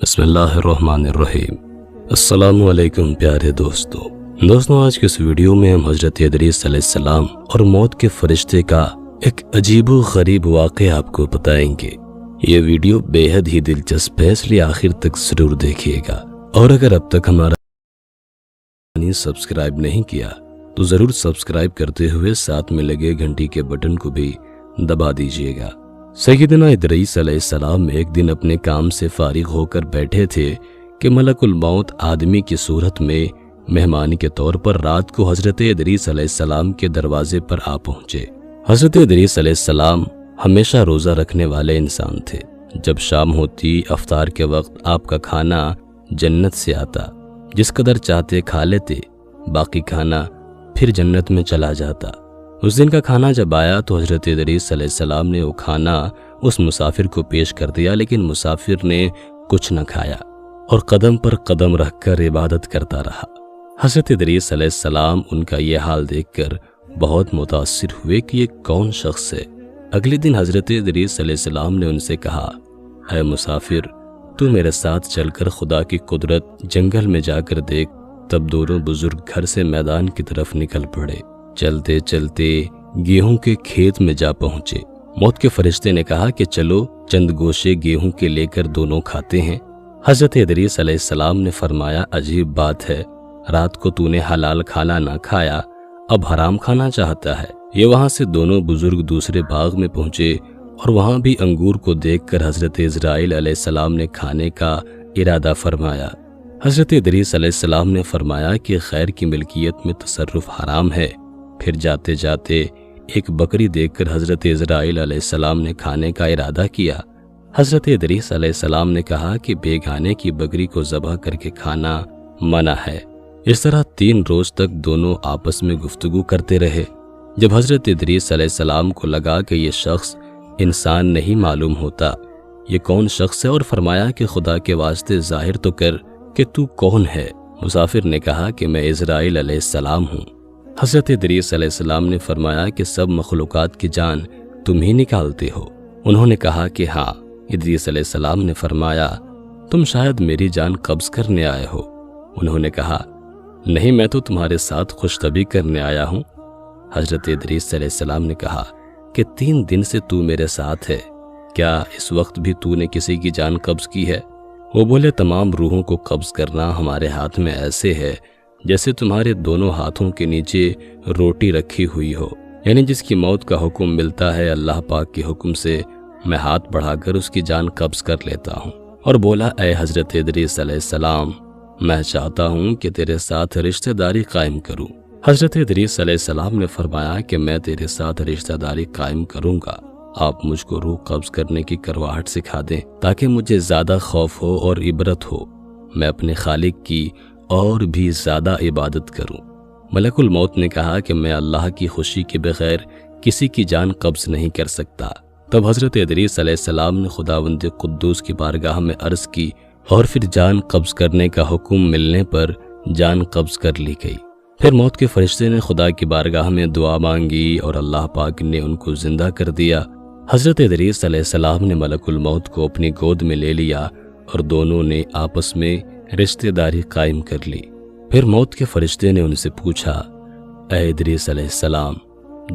بسم اللہ الرحمن الرحیم۔ السلام علیکم پیارے دوستوں آج کے اس ویڈیو میں ہم حضرت ادریس علیہ السلام اور موت کے فرشتے کا ایک عجیب و غریب واقعہ آپ کو بتائیں گے۔ یہ ویڈیو بے حد ہی دلچسپ ہے، اس لیے آخر تک ضرور دیکھیے گا، اور اگر اب تک ہمارا چینل سبسکرائب نہیں کیا تو ضرور سبسکرائب کرتے ہوئے ساتھ میں لگے گھنٹی کے بٹن کو بھی دبا دیجیے گا۔ سیدنا ادریس علیہ السلام ایک دن اپنے کام سے فارغ ہو کر بیٹھے تھے کہ ملک الموت آدمی کی صورت میں مہمان کے طور پر رات کو حضرت ادریس علیہ السلام کے دروازے پر آ پہنچے۔ حضرت ادریس علیہ السلام ہمیشہ روزہ رکھنے والے انسان تھے۔ جب شام ہوتی افطار کے وقت آپ کا کھانا جنت سے آتا، جس قدر چاہتے کھا لیتے، باقی کھانا پھر جنت میں چلا جاتا۔ اس دن کا کھانا جب آیا تو حضرت ادریس علیہ السلام نے وہ کھانا اس مسافر کو پیش کر دیا، لیکن مسافر نے کچھ نہ کھایا اور قدم پر قدم رکھ کر عبادت کرتا رہا۔ حضرت ادریس علیہ السلام ان کا یہ حال دیکھ کر بہت متاثر ہوئے کہ یہ کون شخص ہے۔ اگلے دن حضرت ادریس علیہ السلام نے ان سے کہا، اے مسافر، تو میرے ساتھ چل کر خدا کی قدرت جنگل میں جا کر دیکھ۔ تب دونوں بزرگ گھر سے میدان کی طرف نکل پڑے۔ چلتے چلتے گیہوں کے کھیت میں جا پہنچے۔ موت کے فرشتے نے کہا کہ چلو چند گوشے گیہوں کے لے کر دونوں کھاتے ہیں۔ حضرت ادریس علیہ السلام نے فرمایا، عجیب بات ہے، رات کو تو نے حلال کھانا نہ کھایا، اب حرام کھانا چاہتا ہے۔ یہ وہاں سے دونوں بزرگ دوسرے باغ میں پہنچے اور وہاں بھی انگور کو دیکھ کر حضرت اسرائیل علیہ السلام نے کھانے کا ارادہ فرمایا۔ حضرت ادریس علیہ السلام نے فرمایا کہ خیر کی ملکیت میں تصرف حرام ہے۔ پھر جاتے جاتے ایک بکری دیکھ کر حضرت اسرائیل علیہ السلام نے کھانے کا ارادہ کیا۔ حضرت ادریس علیہ السلام نے کہا کہ بیگانے کی بکری کو ذبح کر کے کھانا منع ہے۔ اس طرح 3 روز تک دونوں آپس میں گفتگو کرتے رہے۔ جب حضرت ادریس علیہ السلام کو لگا کہ یہ شخص انسان نہیں معلوم ہوتا، یہ کون شخص ہے، اور فرمایا کہ خدا کے واسطے ظاہر تو کر کہ تو کون ہے۔ مسافر نے کہا کہ میں اسرائیل علیہ السلام ہوں۔ حضرت ادریس علیہ السلام نے فرمایا کہ سب مخلوقات کی جان تم ہی نکالتے ہو۔ انہوں نے کہا کہ ہاں۔ ادریس علیہ السلام نے فرمایا، تم شاید میری جان قبض کرنے آئے ہو۔ انہوں نے کہا، نہیں، میں تو تمہارے ساتھ خوش طبعی کرنے آیا ہوں۔ حضرت ادریس علیہ السلام نے کہا کہ 3 دن سے تو میرے ساتھ ہے، کیا اس وقت بھی تو نے کسی کی جان قبض کی ہے؟ وہ بولے، تمام روحوں کو قبض کرنا ہمارے ہاتھ میں ایسے ہے جیسے تمہارے دونوں ہاتھوں کے نیچے روٹی رکھی ہوئی ہو، یعنی جس کی موت کا حکم ملتا ہے اللہ پاک کے حکم سے میں ہاتھ بڑھا کر اس کی جان قبض کر لیتا ہوں۔ اور بولا، اے حضرت ادریس علیہ السلام، میں چاہتا ہوں کہ تیرے ساتھ رشتہ داری قائم کروں۔ حضرت ادریس علیہ السلام نے فرمایا کہ میں تیرے ساتھ رشتہ داری قائم کروں گا، آپ مجھ کو روح قبض کرنے کی کرواہٹ سکھا دیں تاکہ مجھے زیادہ خوف ہو اور عبرت ہو، میں اپنے خالق کی اور بھی زیادہ عبادت کروں۔ ملک الموت نے کہا کہ میں اللہ کی خوشی کے بغیر کسی کی جان قبض نہیں کر سکتا۔ تب حضرت ادریس علیہ السلام نے خداوند قدوس کی بارگاہ میں عرض کی، اور پھر جان قبض کرنے کا حکم ملنے پر جان قبض کر لی گئی۔ پھر موت کے فرشتے نے خدا کی بارگاہ میں دعا مانگی اور اللہ پاک نے ان کو زندہ کر دیا۔ حضرت ادریس علیہ السلام نے ملک الموت کو اپنی گود میں لے لیا اور دونوں نے آپس میں رشتہ داری قائم کر لی۔ پھر موت کے فرشتے نے ان سے پوچھا، اے ادریس علیہ السلام،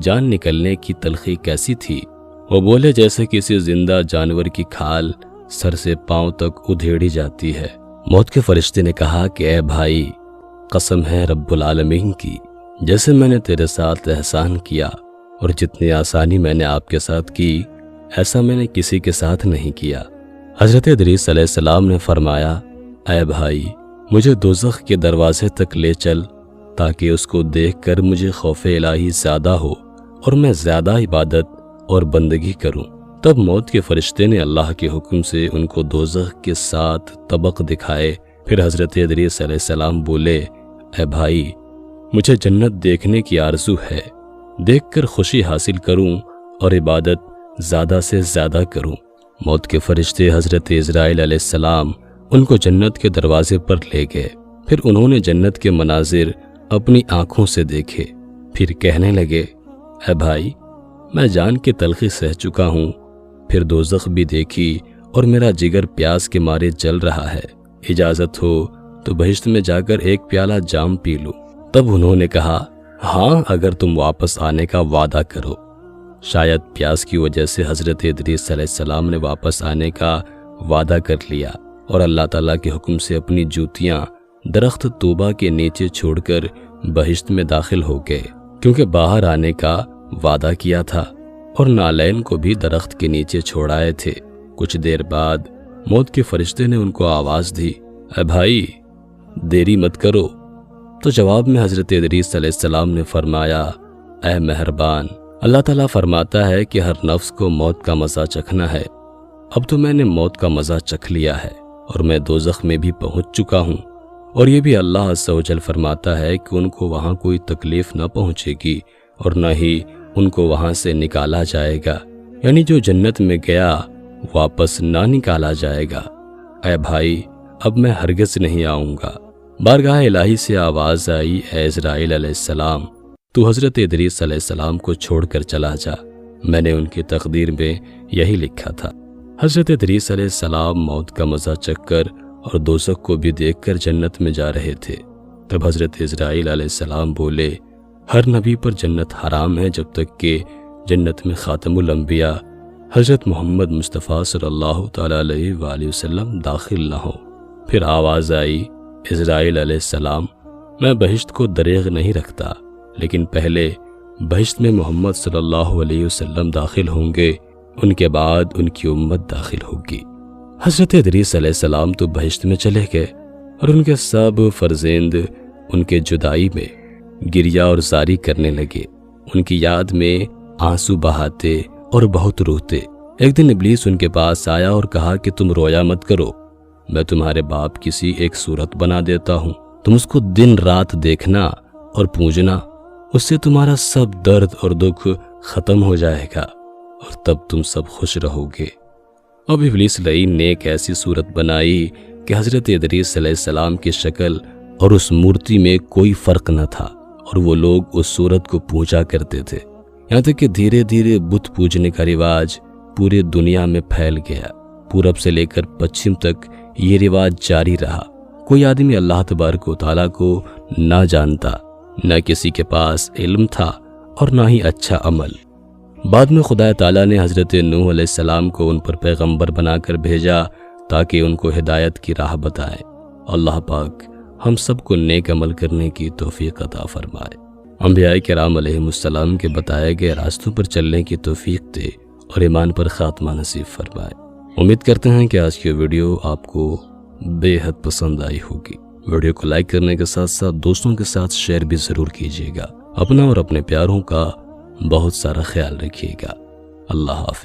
جان نکلنے کی تلخی کیسی تھی؟ وہ بولے، جیسے کسی زندہ جانور کی کھال سر سے پاؤں تک ادھیڑی جاتی ہے۔ موت کے فرشتے نے کہا کہ اے بھائی، قسم ہے رب العالمین کی، جیسے میں نے تیرے ساتھ احسان کیا اور جتنی آسانی میں نے آپ کے ساتھ کی، ایسا میں نے کسی کے ساتھ نہیں کیا۔ حضرت ادریس علیہ السلام نے فرمایا، اے بھائی، مجھے دوزخ کے دروازے تک لے چل تاکہ اس کو دیکھ کر مجھے خوف الہی زیادہ ہو اور میں زیادہ عبادت اور بندگی کروں۔ تب موت کے فرشتے نے اللہ کے حکم سے ان کو دوزخ کے 7 طبق دکھائے۔ پھر حضرت ادریس علیہ السلام بولے، اے بھائی، مجھے جنت دیکھنے کی آرزو ہے، دیکھ کر خوشی حاصل کروں اور عبادت زیادہ سے زیادہ کروں۔ موت کے فرشتے حضرت اسرائیل علیہ السلام ان کو جنت کے دروازے پر لے گئے۔ پھر انہوں نے جنت کے مناظر اپنی آنکھوں سے دیکھے۔ پھر کہنے لگے، اے بھائی، میں جان کی تلخی سہ چکا ہوں۔ پھر دوزخ بھی دیکھی اور میرا جگر پیاس کے مارے جل رہا ہے، اجازت ہو تو بہشت میں جا کر ایک پیالہ جام پی لوں۔ تب انہوں نے کہا، ہاں اگر تم واپس آنے کا وعدہ کرو۔ شاید پیاس کی وجہ سے حضرت ادریس علیہ السلام نے واپس آنے کا وعدہ کر لیا اور اللہ تعالیٰ کے حکم سے اپنی جوتیاں درخت طوبہ کے نیچے چھوڑ کر بہشت میں داخل ہو گئے، کیونکہ باہر آنے کا وعدہ کیا تھا اور نالین کو بھی درخت کے نیچے چھوڑ آئے تھے۔ کچھ دیر بعد موت کے فرشتے نے ان کو آواز دی، اے بھائی دیری مت کرو۔ تو جواب میں حضرت ادریس علیہ السلام نے فرمایا، اے مہربان، اللہ تعالیٰ فرماتا ہے کہ ہر نفس کو موت کا مزہ چکھنا ہے۔ اب تو میں نے موت کا مزہ چکھ لیا ہے اور میں دوزخ میں بھی پہنچ چکا ہوں، اور یہ بھی اللہ عز و جل فرماتا ہے کہ ان کو وہاں کوئی تکلیف نہ پہنچے گی اور نہ ہی ان کو وہاں سے نکالا جائے گا، یعنی جو جنت میں گیا واپس نہ نکالا جائے گا۔ اے بھائی اب میں ہرگز نہیں آؤں گا۔ بارگاہ الہی سے آواز آئی، اے اسرائیل علیہ السلام، تو حضرت ادریس علیہ السلام کو چھوڑ کر چلا جا، میں نے ان کی تقدیر میں یہی لکھا تھا۔ حضرت ادریس علیہ السلام موت کا مزہ چکھ کر اور دوزخ کو بھی دیکھ کر جنت میں جا رہے تھے۔ تب حضرت اسرائیل علیہ السلام بولے، ہر نبی پر جنت حرام ہے جب تک کہ جنت میں خاتم الانبیاء حضرت محمد مصطفیٰ صلی اللہ تعالیٰ علیہ وآلہ وسلم داخل نہ ہو۔ پھر آواز آئی، اسرائیل علیہ السلام، میں بہشت کو دریغ نہیں رکھتا، لیکن پہلے بہشت میں محمد صلی اللہ علیہ وسلم داخل ہوں گے، ان کے بعد ان کی امت داخل ہوگی۔ حضرت ادریس علیہ السلام تو بہشت میں چلے گئے اور ان کے سب فرزند ان کے جدائی میں گریہ اور زاری کرنے لگے، ان کی یاد میں آنسو بہاتے اور بہت روتے۔ ایک دن ابلیس ان کے پاس آیا اور کہا کہ تم رویا مت کرو، میں تمہارے باپ کسی ایک صورت بنا دیتا ہوں، تم اس کو دن رات دیکھنا اور پوجنا، اس سے تمہارا سب درد اور دکھ ختم ہو جائے گا اور تب تم سب خوش رہو گے۔ اب ابلیس لعین نے ایک ایسی صورت بنائی کہ حضرت ادریس علیہ السلام کی شکل اور اس مورتی میں کوئی فرق نہ تھا، اور وہ لوگ اس صورت کو پوجا کرتے تھے، یہاں تک کہ دھیرے دھیرے بت پوجنے کا رواج پورے دنیا میں پھیل گیا۔ پورب سے لے کر پچھم تک یہ رواج جاری رہا۔ کوئی آدمی اللہ تبارک و تعالیٰ کو نہ جانتا، نہ کسی کے پاس علم تھا اور نہ ہی اچھا عمل۔ بعد میں خدا تعالیٰ نے حضرت نوح علیہ السلام کو ان پر پیغمبر بنا کر بھیجا تاکہ ان کو ہدایت کی راہ بتائے۔ اللہ پاک ہم سب کو نیک عمل کرنے کی توفیق عطا فرمائے۔ انبیاء کرام علیہ السلام کے بتائے گئے راستوں پر چلنے کی توفیق دے اور ایمان پر خاتمہ نصیب فرمائے۔ امید کرتے ہیں کہ آج کی ویڈیو آپ کو بے حد پسند آئی ہوگی۔ ویڈیو کو لائک کرنے کے ساتھ ساتھ دوستوں کے ساتھ شیئر بھی ضرور کیجیے گا۔ اپنا اور اپنے پیاروں کا بہت سارا خیال رکھیے گا۔ اللہ حافظ۔